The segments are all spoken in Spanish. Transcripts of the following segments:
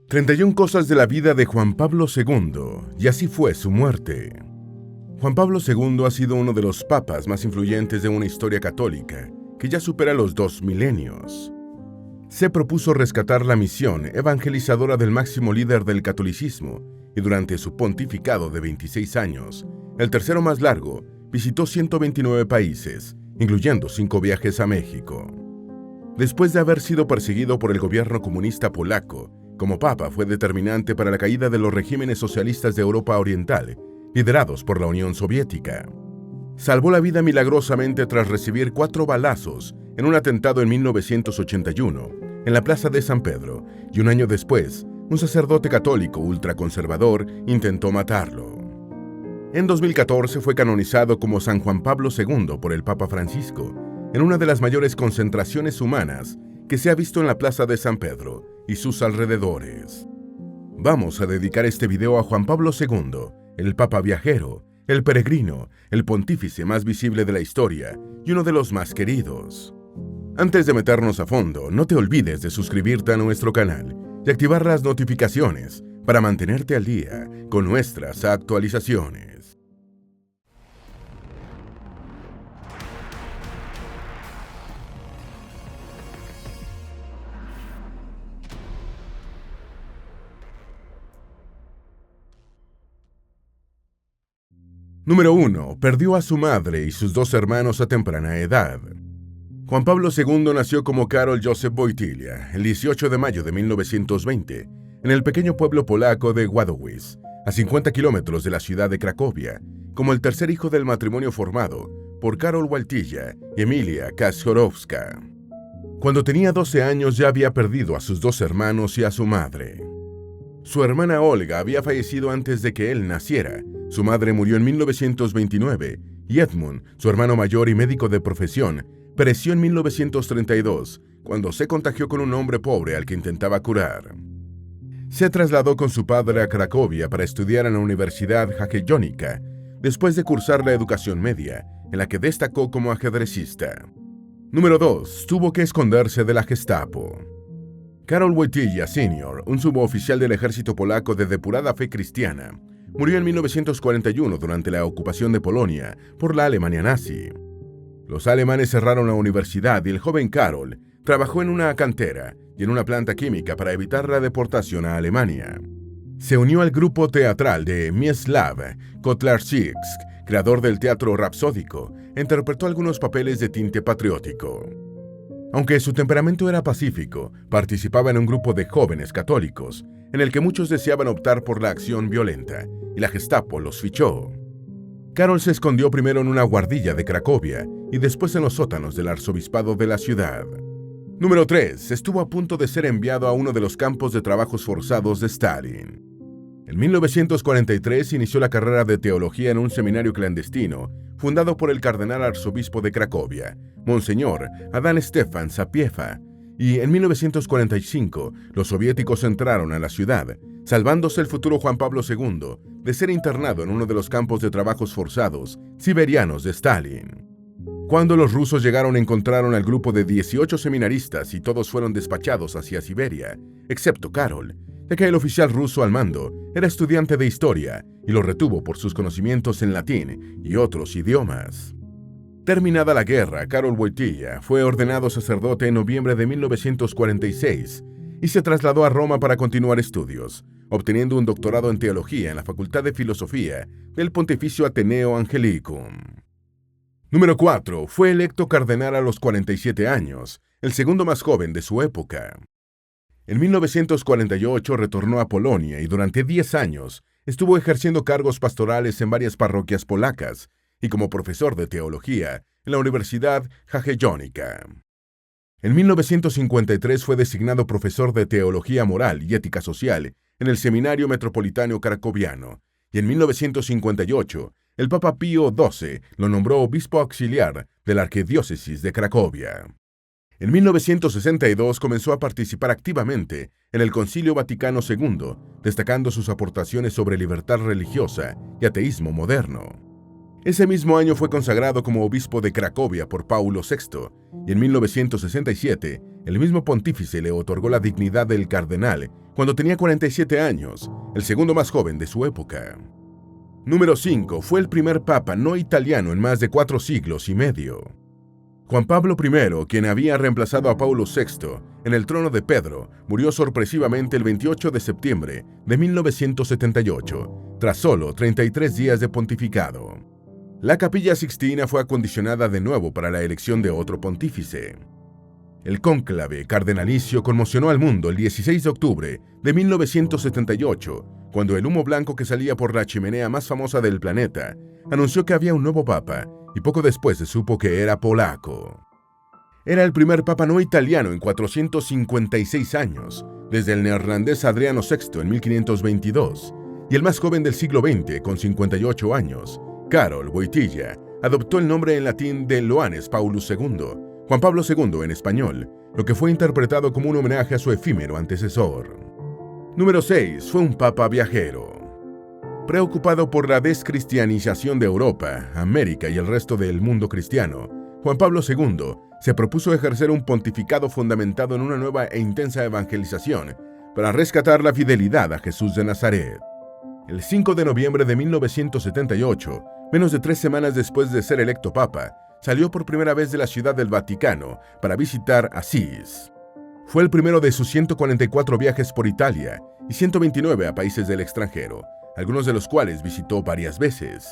31 cosas de la vida de Juan Pablo II, y así fue su muerte. Juan Pablo II ha sido uno de los papas más influyentes de una historia católica que ya supera los 2 milenios. Se propuso rescatar la misión evangelizadora del máximo líder del catolicismo y durante su pontificado de 26 años, el tercero más largo, visitó 129 países, incluyendo 5 viajes a México. Después de haber sido perseguido por el gobierno comunista polaco, como papa fue determinante para la caída de los regímenes socialistas de Europa Oriental, liderados por la Unión Soviética. Salvó la vida milagrosamente tras recibir 4 balazos en un atentado en 1981 en la Plaza de San Pedro, y un año después, un sacerdote católico ultraconservador intentó matarlo. En 2014 fue canonizado como San Juan Pablo II por el Papa Francisco, en una de las mayores concentraciones humanas que se ha visto en la Plaza de San Pedro y sus alrededores. Vamos a dedicar este video a Juan Pablo II, el Papa viajero, el peregrino, el pontífice más visible de la historia y uno de los más queridos. Antes de meternos a fondo, no te olvides de suscribirte a nuestro canal y activar las notificaciones para mantenerte al día con nuestras actualizaciones. Número 1. Perdió a su madre y sus 2 hermanos a temprana edad. Juan Pablo II nació como Karol Józef Wojtyła el 18 de mayo de 1920 en el pequeño pueblo polaco de Wadowice, a 50 kilómetros de la ciudad de Cracovia, como el tercer hijo del matrimonio formado por Karol Wojtyła y Emilia Kaczorowska. Cuando tenía 12 años ya había perdido a sus 2 hermanos y a su madre. Su hermana Olga había fallecido antes de que él naciera. Su madre murió en 1929 y Edmund, su hermano mayor y médico de profesión, pereció en 1932 cuando se contagió con un hombre pobre al que intentaba curar. Se trasladó con su padre a Cracovia para estudiar en la Universidad Jagiellonica, después de cursar la educación media, en la que destacó como ajedrecista. Número 2. Tuvo que esconderse de la Gestapo. Karol Wojtyła Sr., un suboficial del ejército polaco de depurada fe cristiana, murió en 1941 durante la ocupación de Polonia por la Alemania nazi. Los alemanes cerraron la universidad y el joven Karol trabajó en una cantera y en una planta química para evitar la deportación a Alemania. Se unió al grupo teatral de Mieczysław Kotlarczyk, creador del teatro rapsódico, e interpretó algunos papeles de tinte patriótico. Aunque su temperamento era pacífico, participaba en un grupo de jóvenes católicos, en el que muchos deseaban optar por la acción violenta, y la Gestapo los fichó. Karol se escondió primero en una guardilla de Cracovia y después en los sótanos del arzobispado de la ciudad. Número 3. Estuvo a punto de ser enviado a uno de los campos de trabajos forzados de Stalin. En 1943 inició la carrera de teología en un seminario clandestino fundado por el cardenal arzobispo de Cracovia, Monseñor Adán Stefan Sapieha, y en 1945 los soviéticos entraron a la ciudad, salvándose el futuro Juan Pablo II de ser internado en uno de los campos de trabajos forzados siberianos de Stalin. Cuando los rusos llegaron encontraron al grupo de 18 seminaristas y todos fueron despachados hacia Siberia, excepto Karol, ya que el oficial ruso al mando era estudiante de historia y lo retuvo por sus conocimientos en latín y otros idiomas. Terminada la guerra, Karol Wojtyła fue ordenado sacerdote en noviembre de 1946 y se trasladó a Roma para continuar estudios, obteniendo un doctorado en teología en la Facultad de Filosofía del Pontificio Ateneo Angelicum. Número 4. Fue electo cardenal a los 47 años, el segundo más joven de su época. En 1948 retornó a Polonia y durante 10 años estuvo ejerciendo cargos pastorales en varias parroquias polacas y como profesor de teología en la Universidad Jagiellonica. En 1953 fue designado profesor de teología moral y ética social en el Seminario Metropolitano Cracoviano y en 1958 el Papa Pío XII lo nombró obispo auxiliar de la Arquidiócesis de Cracovia. En 1962 comenzó a participar activamente en el Concilio Vaticano II, destacando sus aportaciones sobre libertad religiosa y ateísmo moderno. Ese mismo año fue consagrado como obispo de Cracovia por Paulo VI, y en 1967 el mismo pontífice le otorgó la dignidad del cardenal cuando tenía 47 años, el segundo más joven de su época. Número 5. Fue el primer papa no italiano en más de 4 siglos y medio. Juan Pablo I, quien había reemplazado a Paulo VI en el trono de Pedro, murió sorpresivamente el 28 de septiembre de 1978, tras solo 33 días de pontificado. La Capilla Sixtina fue acondicionada de nuevo para la elección de otro pontífice. El cónclave cardenalicio conmocionó al mundo el 16 de octubre de 1978, cuando el humo blanco que salía por la chimenea más famosa del planeta anunció que había un nuevo papa, y poco después se supo que era polaco. Era el primer papa no italiano en 456 años, desde el neerlandés Adriano VI en 1522, y el más joven del siglo XX, con 58 años, Karol Wojtyła, adoptó el nombre en latín de Ioannes Paulus II, Juan Pablo II en español, lo que fue interpretado como un homenaje a su efímero antecesor. Número 6. Fue un papa viajero. Preocupado por la descristianización de Europa, América y el resto del mundo cristiano, Juan Pablo II se propuso ejercer un pontificado fundamentado en una nueva e intensa evangelización para rescatar la fidelidad a Jesús de Nazaret. El 5 de noviembre de 1978, menos de 3 semanas después de ser electo papa, salió por primera vez de la Ciudad del Vaticano para visitar Asís. Fue el primero de sus 144 viajes por Italia y 129 a países del extranjero, algunos de los cuales visitó varias veces.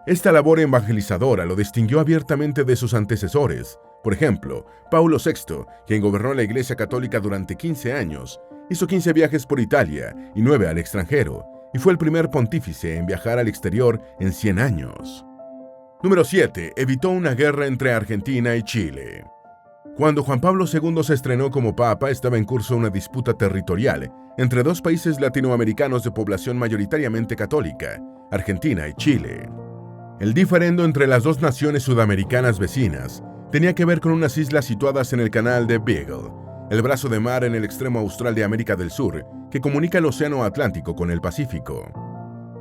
Esta labor evangelizadora lo distinguió abiertamente de sus antecesores. Por ejemplo, Paulo VI, quien gobernó la Iglesia Católica durante 15 años, hizo 15 viajes por Italia y 9 al extranjero, y fue el primer pontífice en viajar al exterior en 100 años. Número 7. Evitó una guerra entre Argentina y Chile. Cuando Juan Pablo II se estrenó como papa, estaba en curso una disputa territorial entre dos países latinoamericanos de población mayoritariamente católica, Argentina y Chile. El diferendo entre las dos naciones sudamericanas vecinas tenía que ver con unas islas situadas en el canal de Beagle, el brazo de mar en el extremo austral de América del Sur, que comunica el Océano Atlántico con el Pacífico.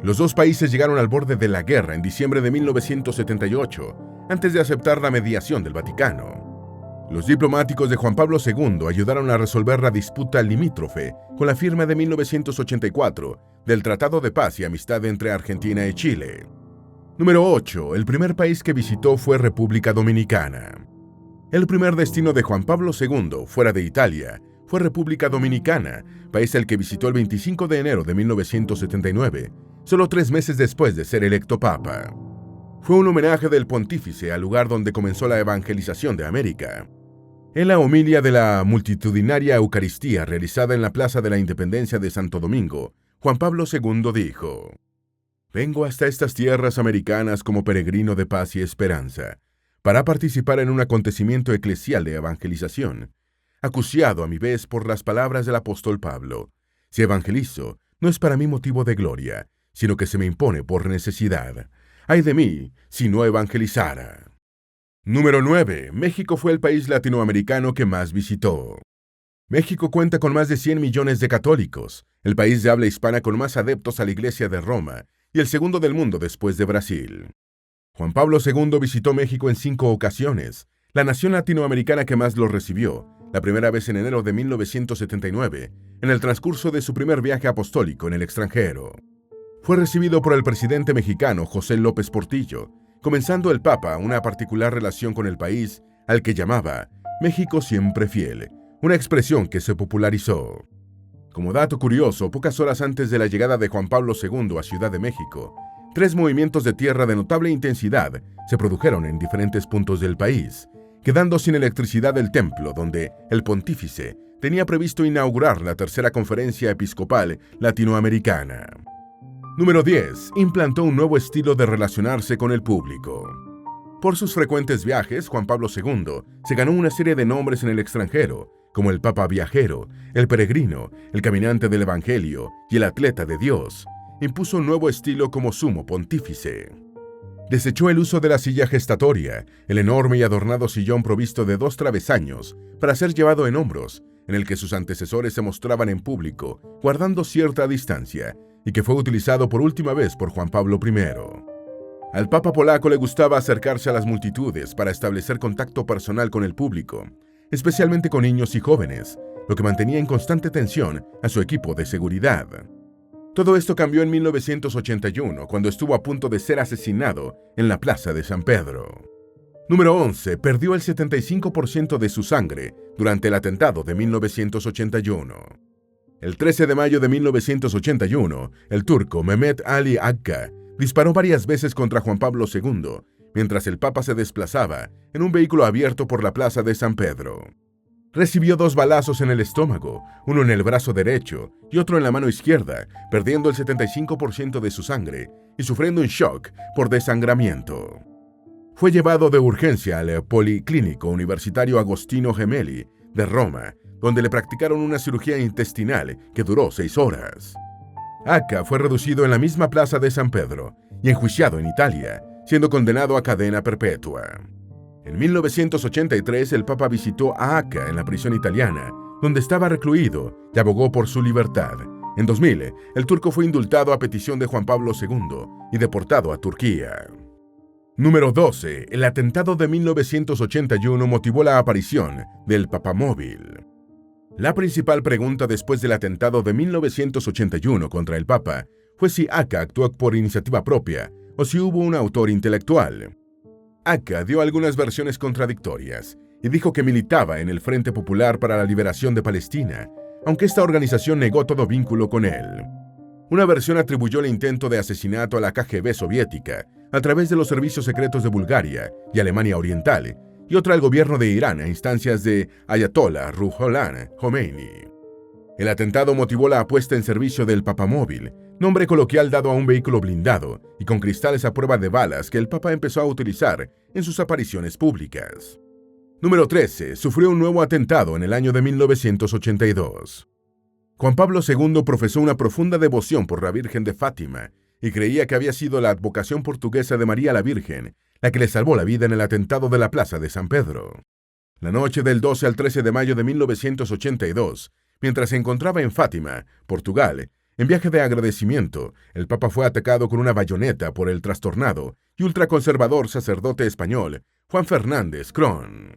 Los dos países llegaron al borde de la guerra en diciembre de 1978, antes de aceptar la mediación del Vaticano. Los diplomáticos de Juan Pablo II ayudaron a resolver la disputa limítrofe con la firma de 1984 del Tratado de Paz y Amistad entre Argentina y Chile. Número 8. El primer país que visitó fue República Dominicana. El primer destino de Juan Pablo II, fuera de Italia, fue República Dominicana, país al que visitó el 25 de enero de 1979, solo 3 meses después de ser electo papa. Fue un homenaje del pontífice al lugar donde comenzó la evangelización de América. En la homilia de la multitudinaria Eucaristía realizada en la Plaza de la Independencia de Santo Domingo, Juan Pablo II dijo: «Vengo hasta estas tierras americanas como peregrino de paz y esperanza, para participar en un acontecimiento eclesial de evangelización, acuciado a mi vez por las palabras del apóstol Pablo. Si evangelizo, no es para mí motivo de gloria, sino que se me impone por necesidad. ¡Ay de mí, si no evangelizara!». Número 9. México fue el país latinoamericano que más visitó. México cuenta con más de 100 millones de católicos, el país de habla hispana con más adeptos a la Iglesia de Roma y el segundo del mundo después de Brasil. Juan Pablo II visitó México en 5 ocasiones, la nación latinoamericana que más lo recibió, la primera vez en enero de 1979, en el transcurso de su primer viaje apostólico en el extranjero. Fue recibido por el presidente mexicano José López Portillo, comenzando el Papa una particular relación con el país al que llamaba México siempre fiel, una expresión que se popularizó. Como dato curioso, pocas horas antes de la llegada de Juan Pablo II a Ciudad de México, 3 movimientos de tierra de notable intensidad se produjeron en diferentes puntos del país, quedando sin electricidad el templo donde el pontífice tenía previsto inaugurar la tercera conferencia episcopal latinoamericana. Número 10. Implantó un nuevo estilo de relacionarse con el público. Por sus frecuentes viajes, Juan Pablo II se ganó una serie de nombres en el extranjero, como el Papa Viajero, el Peregrino, el Caminante del Evangelio y el Atleta de Dios. Impuso un nuevo estilo como sumo pontífice. Desechó el uso de la silla gestatoria, el enorme y adornado sillón provisto de 2 travesaños para ser llevado en hombros, en el que sus antecesores se mostraban en público, guardando cierta distancia, y que fue utilizado por última vez por Juan Pablo I. Al Papa polaco le gustaba acercarse a las multitudes para establecer contacto personal con el público, especialmente con niños y jóvenes, lo que mantenía en constante tensión a su equipo de seguridad. Todo esto cambió en 1981, cuando estuvo a punto de ser asesinado en la Plaza de San Pedro. Número 11. Perdió el 75% de su sangre durante el atentado de 1981. El 13 de mayo de 1981, el turco Mehmet Ali Agca disparó varias veces contra Juan Pablo II, mientras el Papa se desplazaba en un vehículo abierto por la Plaza de San Pedro. Recibió 2 balazos en el estómago, uno en el brazo derecho y otro en la mano izquierda, perdiendo el 75% de su sangre y sufriendo un shock por desangramiento. Fue llevado de urgencia al Policlínico Universitario Agostino Gemelli de Roma, donde le practicaron una cirugía intestinal que duró 6 horas. Agca fue reducido en la misma Plaza de San Pedro y enjuiciado en Italia, siendo condenado a cadena perpetua. En 1983, el Papa visitó a Agca en la prisión italiana, donde estaba recluido, y abogó por su libertad. En 2000, el turco fue indultado a petición de Juan Pablo II y deportado a Turquía. Número 12. El atentado de 1981 motivó la aparición del Papamóvil. La principal pregunta después del atentado de 1981 contra el Papa fue si Agca actuó por iniciativa propia o si hubo un autor intelectual. Agca dio algunas versiones contradictorias y dijo que militaba en el Frente Popular para la Liberación de Palestina, aunque esta organización negó todo vínculo con él. Una versión atribuyó el intento de asesinato a la KGB soviética a través de los servicios secretos de Bulgaria y Alemania Oriental, y otra al gobierno de Irán a instancias de Ayatollah Ruhollah Khomeini. El atentado motivó la puesta en servicio del Papamóvil, nombre coloquial dado a un vehículo blindado y con cristales a prueba de balas que el Papa empezó a utilizar en sus apariciones públicas. Número 13. Sufrió un nuevo atentado en el año de 1982. Juan Pablo II profesó una profunda devoción por la Virgen de Fátima y creía que había sido la advocación portuguesa de María la Virgen la que le salvó la vida en el atentado de la Plaza de San Pedro. La noche del 12 al 13 de mayo de 1982, mientras se encontraba en Fátima, Portugal, en viaje de agradecimiento, el Papa fue atacado con una bayoneta por el trastornado y ultraconservador sacerdote español Juan Fernández Cron.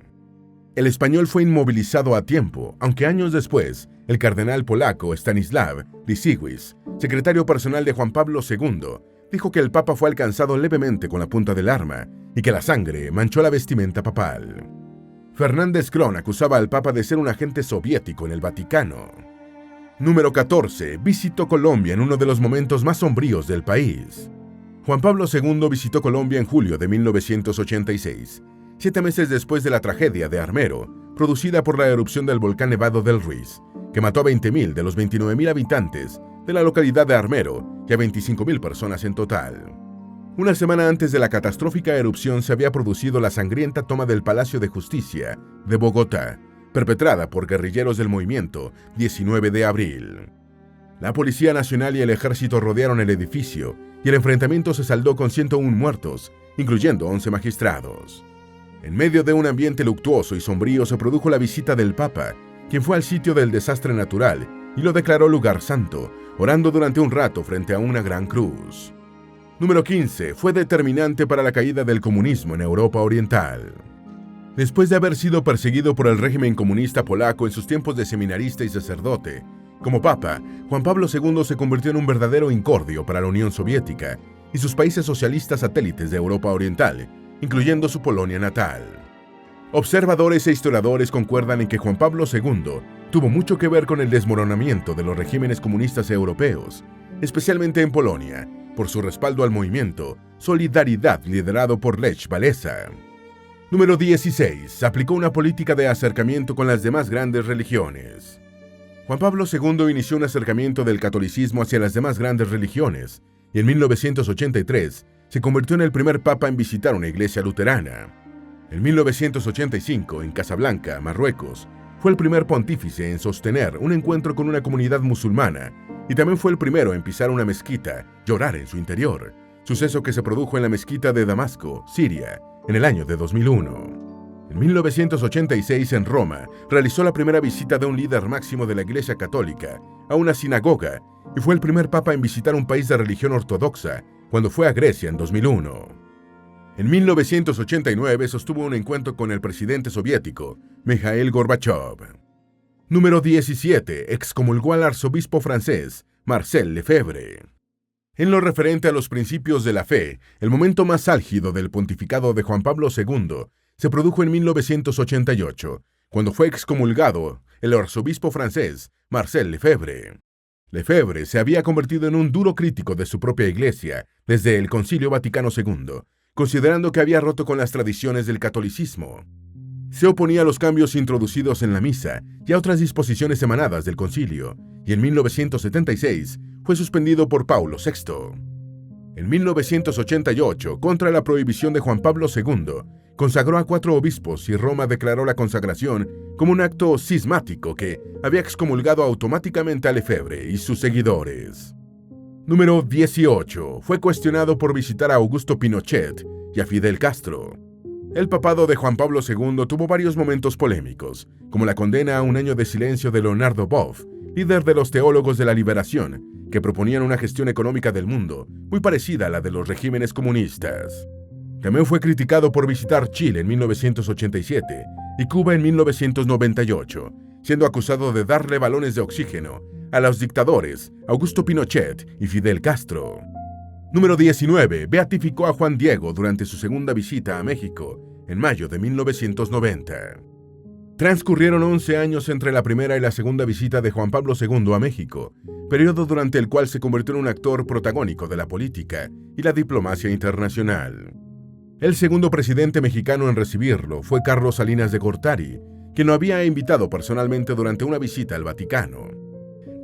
El español fue inmovilizado a tiempo, aunque años después, el cardenal polaco Stanislaw Lisiewicz, secretario personal de Juan Pablo II, dijo que el Papa fue alcanzado levemente con la punta del arma y que la sangre manchó la vestimenta papal. Fernández Cron acusaba al Papa de ser un agente soviético en el Vaticano. Número 14. Visitó Colombia en uno de los momentos más sombríos del país. Juan Pablo II visitó Colombia en julio de 1986, 7 meses después de la tragedia de Armero, producida por la erupción del volcán Nevado del Ruiz, que mató a 20.000 de los 29.000 habitantes de la localidad de Armero y a 25.000 personas en total. Una semana antes de la catastrófica erupción se había producido la sangrienta toma del Palacio de Justicia de Bogotá, perpetrada por guerrilleros del movimiento 19 de abril. La Policía Nacional y el Ejército rodearon el edificio y el enfrentamiento se saldó con 101 muertos, incluyendo 11 magistrados. En medio de un ambiente luctuoso y sombrío se produjo la visita del Papa, quien fue al sitio del desastre natural y lo declaró lugar santo, orando durante un rato frente a una gran cruz. Número 15. Fue determinante para la caída del comunismo en Europa Oriental. Después de haber sido perseguido por el régimen comunista polaco en sus tiempos de seminarista y sacerdote, como papa, Juan Pablo II se convirtió en un verdadero incordio para la Unión Soviética y sus países socialistas satélites de Europa Oriental, incluyendo su Polonia natal. Observadores e historiadores concuerdan en que Juan Pablo II tuvo mucho que ver con el desmoronamiento de los regímenes comunistas europeos, especialmente en Polonia, por su respaldo al movimiento Solidaridad liderado por Lech Walesa. Número 16. Aplicó una política de acercamiento con las demás grandes religiones. Juan Pablo II inició un acercamiento del catolicismo hacia las demás grandes religiones y en 1983 se convirtió en el primer papa en visitar una iglesia luterana. En 1985, en Casablanca, Marruecos, fue el primer pontífice en sostener un encuentro con una comunidad musulmana y también fue el primero en pisar una mezquita y orar en su interior, suceso que se produjo en la mezquita de Damasco, Siria, en el año de 2001. En 1986, en Roma, realizó la primera visita de un líder máximo de la Iglesia Católica a una sinagoga y fue el primer papa en visitar un país de religión ortodoxa cuando fue a Grecia en 2001. En 1989 sostuvo un encuentro con el presidente soviético, Mikhail Gorbachev. Número 17. Excomulgó al arzobispo francés Marcel Lefebvre. En lo referente a los principios de la fe, el momento más álgido del pontificado de Juan Pablo II se produjo en 1988, cuando fue excomulgado el arzobispo francés Marcel Lefebvre. Lefebvre se había convertido en un duro crítico de su propia iglesia desde el Concilio Vaticano II, considerando que había roto con las tradiciones del catolicismo. Se oponía a los cambios introducidos en la misa y a otras disposiciones emanadas del concilio, y en 1976 fue suspendido por Paulo VI. En 1988, contra la prohibición de Juan Pablo II, consagró a 4 obispos y Roma declaró la consagración como un acto cismático que había excomulgado automáticamente a Lefebvre y sus seguidores. Número 18. Fue cuestionado por visitar a Augusto Pinochet y a Fidel Castro. El papado de Juan Pablo II tuvo varios momentos polémicos, como la condena a 1 año de silencio de Leonardo Boff, líder de los teólogos de la liberación, que proponían una gestión económica del mundo muy parecida a la de los regímenes comunistas. También fue criticado por visitar Chile en 1987 y Cuba en 1998, siendo acusado de darle balones de oxígeno a los dictadores Augusto Pinochet y Fidel Castro. Número 19. Beatificó a Juan Diego durante su segunda visita a México en mayo de 1990. Transcurrieron 11 años entre la primera y la segunda visita de Juan Pablo II a México, periodo durante el cual se convirtió en un actor protagónico de la política y la diplomacia internacional. El segundo presidente mexicano en recibirlo fue Carlos Salinas de Gortari, quien lo había invitado personalmente durante una visita al Vaticano.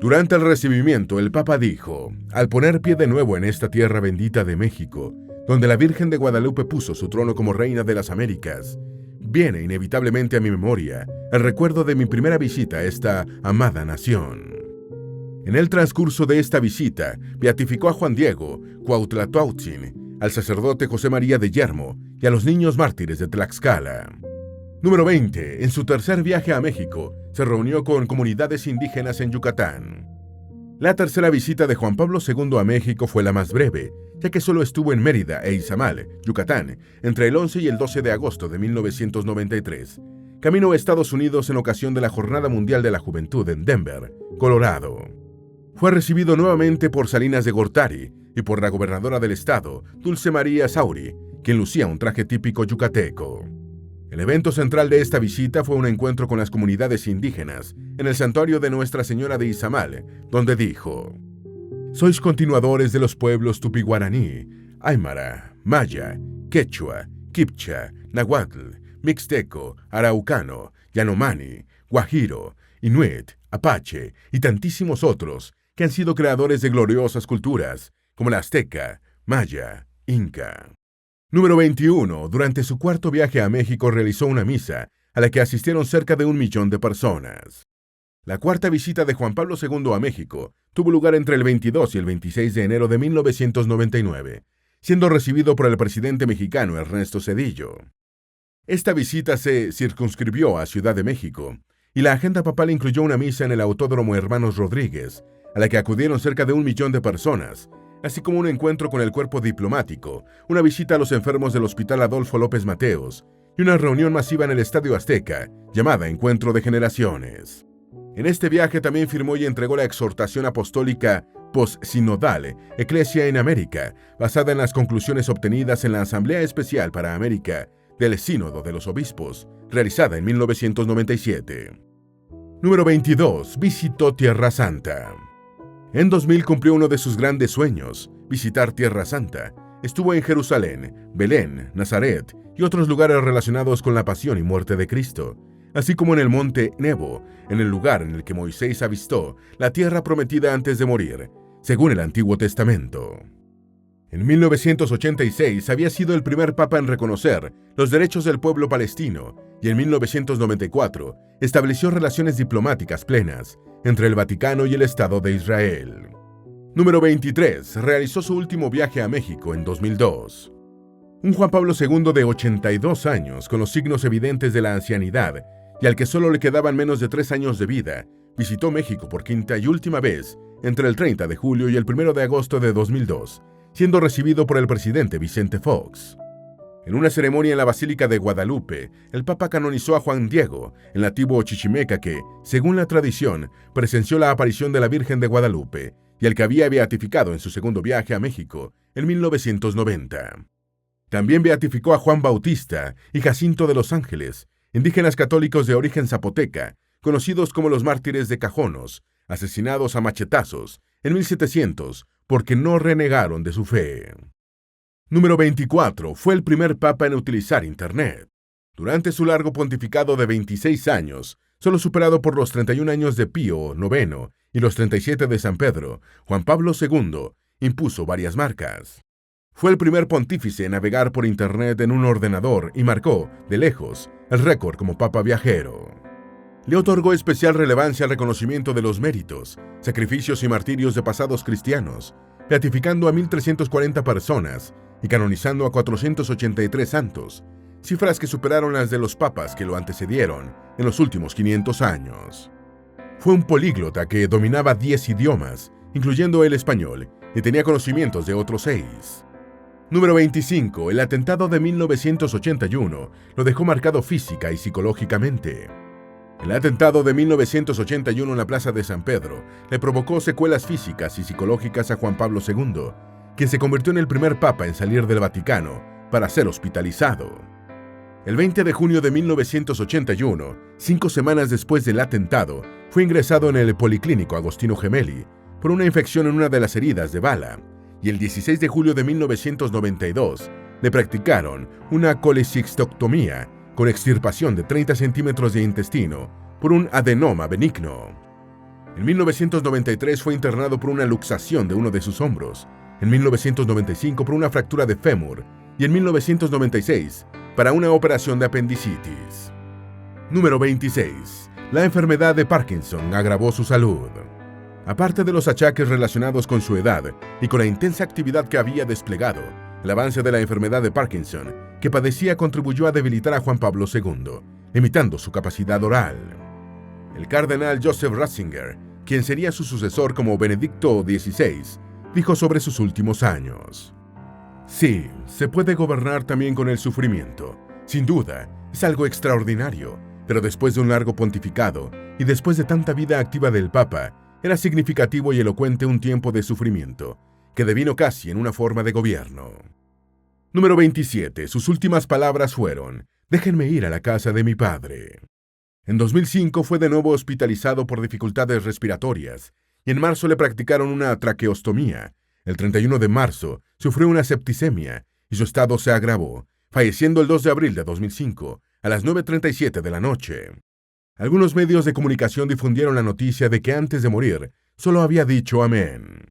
Durante el recibimiento, el Papa dijo: «Al poner pie de nuevo en esta tierra bendita de México, donde la Virgen de Guadalupe puso su trono como reina de las Américas, viene inevitablemente a mi memoria el recuerdo de mi primera visita a esta amada nación». En el transcurso de esta visita, beatificó a Juan Diego, Cuauhtlatoatzin, al sacerdote José María de Yermo y a los niños mártires de Tlaxcala. Número 20. En su tercer viaje a México, se reunió con comunidades indígenas en Yucatán. La tercera visita de Juan Pablo II a México fue la más breve, ya que solo estuvo en Mérida e Izamal, Yucatán, entre el 11 y el 12 de agosto de 1993, camino a Estados Unidos en ocasión de la Jornada Mundial de la Juventud en Denver, Colorado. Fue recibido nuevamente por Salinas de Gortari y por la gobernadora del estado, Dulce María Sauri, quien lucía un traje típico yucateco. El evento central de esta visita fue un encuentro con las comunidades indígenas en el santuario de Nuestra Señora de Izamal, donde dijo: «Sois continuadores de los pueblos tupi-guaraní, aymara, maya, quechua, quipcha, nahuatl, mixteco, araucano, yanomani, guajiro, inuit, apache y tantísimos otros que han sido creadores de gloriosas culturas, como la azteca, maya, inca». Número 21. Durante su cuarto viaje a México realizó una misa a la que asistieron cerca de 1 millón de personas. La cuarta visita de Juan Pablo II a México tuvo lugar entre el 22 y el 26 de enero de 1999, siendo recibido por el presidente mexicano Ernesto Zedillo. Esta visita se circunscribió a Ciudad de México, y la agenda papal incluyó una misa en el Autódromo Hermanos Rodríguez, a la que acudieron cerca de 1 millón de personas, así como un encuentro con el cuerpo diplomático, una visita a los enfermos del Hospital Adolfo López Mateos y una reunión masiva en el Estadio Azteca, llamada Encuentro de Generaciones. En este viaje también firmó y entregó la exhortación apostólica post-sinodal Ecclesia in America, basada en las conclusiones obtenidas en la Asamblea Especial para América del Sínodo de los Obispos, realizada en 1997. Número 22. Visitó Tierra Santa. En 2000 cumplió uno de sus grandes sueños, visitar Tierra Santa. Estuvo en Jerusalén, Belén, Nazaret y otros lugares relacionados con la pasión y muerte de Cristo, así como en el monte Nebo, en el lugar en el que Moisés avistó la tierra prometida antes de morir, según el Antiguo Testamento. En 1986 había sido el primer papa en reconocer los derechos del pueblo palestino y en 1994 estableció relaciones diplomáticas plenas entre el Vaticano y el Estado de Israel. Número 23. Realizó su último viaje a México en 2002. Un Juan Pablo II de 82 años, con los signos evidentes de la ancianidad y al que solo le quedaban menos de 3 años de vida, visitó México por quinta y última vez entre el 30 de julio y el 1 de agosto de 2002, siendo recibido por el presidente Vicente Fox. En una ceremonia en la Basílica de Guadalupe, el Papa canonizó a Juan Diego, el nativo chichimeca que, según la tradición, presenció la aparición de la Virgen de Guadalupe y al que había beatificado en su segundo viaje a México en 1990. También beatificó a Juan Bautista y Jacinto de los Ángeles, indígenas católicos de origen zapoteca, conocidos como los mártires de Cajonos, asesinados a machetazos en 1700 porque no renegaron de su fe. Número 24. Fue el primer papa en utilizar Internet. Durante su largo pontificado de 26 años, solo superado por los 31 años de Pío IX y los 37 de San Pedro, Juan Pablo II impuso varias marcas. Fue el primer pontífice en navegar por Internet en un ordenador y marcó, de lejos, el récord como papa viajero. Le otorgó especial relevancia al reconocimiento de los méritos, sacrificios y martirios de pasados cristianos, beatificando a 1.340 personas y canonizando a 483 santos, cifras que superaron las de los papas que lo antecedieron en los últimos 500 años. Fue un políglota que dominaba 10 idiomas, incluyendo el español, y tenía conocimientos de otros 6. Número 25. El atentado de 1981 lo dejó marcado física y psicológicamente. El atentado de 1981 en la Plaza de San Pedro le provocó secuelas físicas y psicológicas a Juan Pablo II, quien se convirtió en el primer papa en salir del Vaticano para ser hospitalizado. El 20 de junio de 1981, 5 semanas después del atentado, fue ingresado en el Policlínico Agostino Gemelli por una infección en una de las heridas de bala, y el 16 de julio de 1992 le practicaron una colecistectomía con extirpación de 30 centímetros de intestino por un adenoma benigno. En 1993 fue internado por una luxación de uno de sus hombros, en 1995 por una fractura de fémur y en 1996 para una operación de apendicitis. Número 26. La enfermedad de Parkinson agravó su salud. Aparte de los achaques relacionados con su edad y con la intensa actividad que había desplegado, el avance de la enfermedad de Parkinson que padecía contribuyó a debilitar a Juan Pablo II, limitando su capacidad oral. El cardenal Joseph Ratzinger, quien sería su sucesor como Benedicto XVI, dijo sobre sus últimos años: sí, se puede gobernar también con el sufrimiento. Sin duda, es algo extraordinario, pero después de un largo pontificado y después de tanta vida activa del Papa, era significativo y elocuente un tiempo de sufrimiento, que devino casi en una forma de gobierno. Número 27. Sus últimas palabras fueron: déjenme ir a la casa de mi padre. En 2005 fue de nuevo hospitalizado por dificultades respiratorias, y en marzo le practicaron una traqueostomía. El 31 de marzo sufrió una septicemia y su estado se agravó, falleciendo el 2 de abril de 2005 a las 9:37 de la noche. Algunos medios de comunicación difundieron la noticia de que antes de morir solo había dicho amén.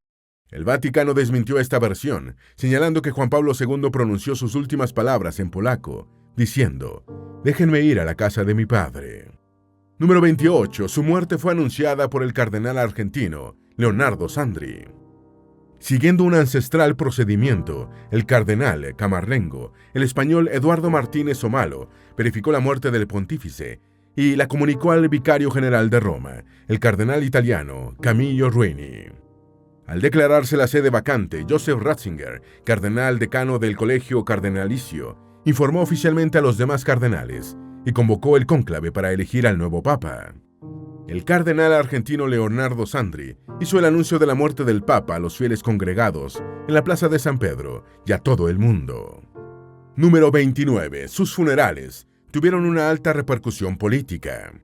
El Vaticano desmintió esta versión, señalando que Juan Pablo II pronunció sus últimas palabras en polaco, diciendo: déjenme ir a la casa de mi padre. Número 28. Su muerte fue anunciada por el cardenal argentino Leonardo Sandri. Siguiendo un ancestral procedimiento, el cardenal Camarlengo, el español Eduardo Martínez Omalo, verificó la muerte del pontífice y la comunicó al vicario general de Roma, el cardenal italiano Camillo Ruini. Al declararse la sede vacante, Joseph Ratzinger, cardenal decano del Colegio Cardenalicio, informó oficialmente a los demás cardenales y convocó el cónclave para elegir al nuevo papa. El cardenal argentino Leonardo Sandri hizo el anuncio de la muerte del papa a los fieles congregados en la Plaza de San Pedro y a todo el mundo. Número 29. Sus funerales tuvieron una alta repercusión política.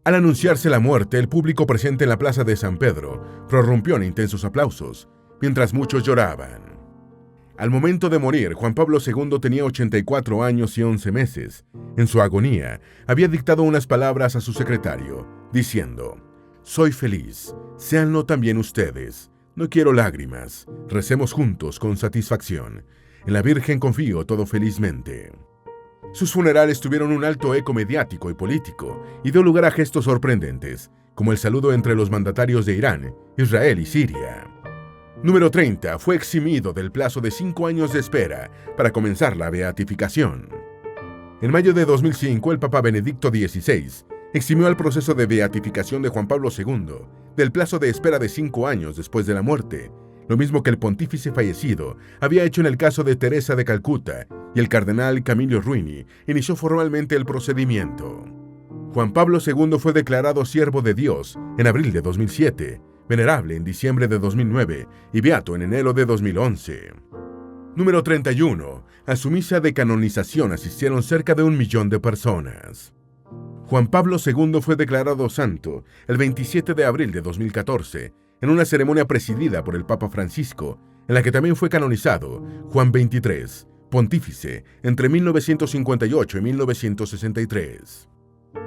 Al anunciarse la muerte, el público presente en la Plaza de San Pedro prorrumpió en intensos aplausos, mientras muchos lloraban. Al momento de morir, Juan Pablo II tenía 84 años y 11 meses. En su agonía, había dictado unas palabras a su secretario, diciendo: soy feliz, séanlo también ustedes. No quiero lágrimas, recemos juntos con satisfacción. En la Virgen confío todo felizmente. Sus funerales tuvieron un alto eco mediático y político y dio lugar a gestos sorprendentes, como el saludo entre los mandatarios de Irán, Israel y Siria. Número 30. Fue eximido del plazo de 5 años de espera para comenzar la beatificación. En mayo de 2005, el Papa Benedicto XVI eximió el proceso de beatificación de Juan Pablo II del plazo de espera de 5 años después de la muerte, lo mismo que el pontífice fallecido había hecho en el caso de Teresa de Calcuta, y el cardenal Camillo Ruini inició formalmente el procedimiento. Juan Pablo II fue declarado siervo de Dios en abril de 2007, venerable en diciembre de 2009 y beato en enero de 2011. Número 31. A su misa de canonización asistieron cerca de 1 millón de personas. Juan Pablo II fue declarado santo el 27 de abril de 2014, en una ceremonia presidida por el Papa Francisco, en la que también fue canonizado Juan XXIII, pontífice entre 1958 y 1963.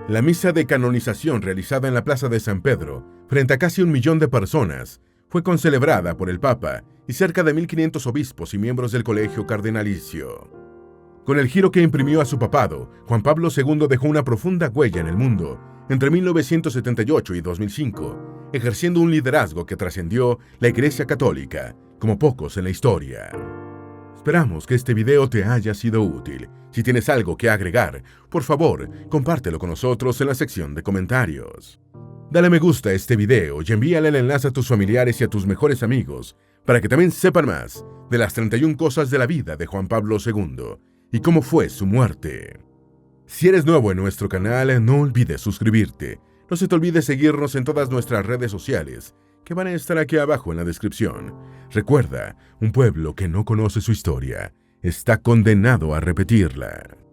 La misa de canonización realizada en la Plaza de San Pedro, frente a casi 1 millón de personas, fue concelebrada por el Papa y cerca de 1.500 obispos y miembros del colegio cardenalicio. Con el giro que imprimió a su papado, Juan Pablo II dejó una profunda huella en el mundo entre 1978 y 2005, ejerciendo un liderazgo que trascendió la Iglesia Católica, como pocos en la historia. Esperamos que este video te haya sido útil. Si tienes algo que agregar, por favor, compártelo con nosotros en la sección de comentarios. Dale me gusta a este video y envíale el enlace a tus familiares y a tus mejores amigos para que también sepan más de las 31 cosas de la vida de Juan Pablo II y cómo fue su muerte. Si eres nuevo en nuestro canal, no olvides suscribirte. No se te olvide seguirnos en todas nuestras redes sociales, que van a estar aquí abajo en la descripción. Recuerda, un pueblo que no conoce su historia está condenado a repetirla.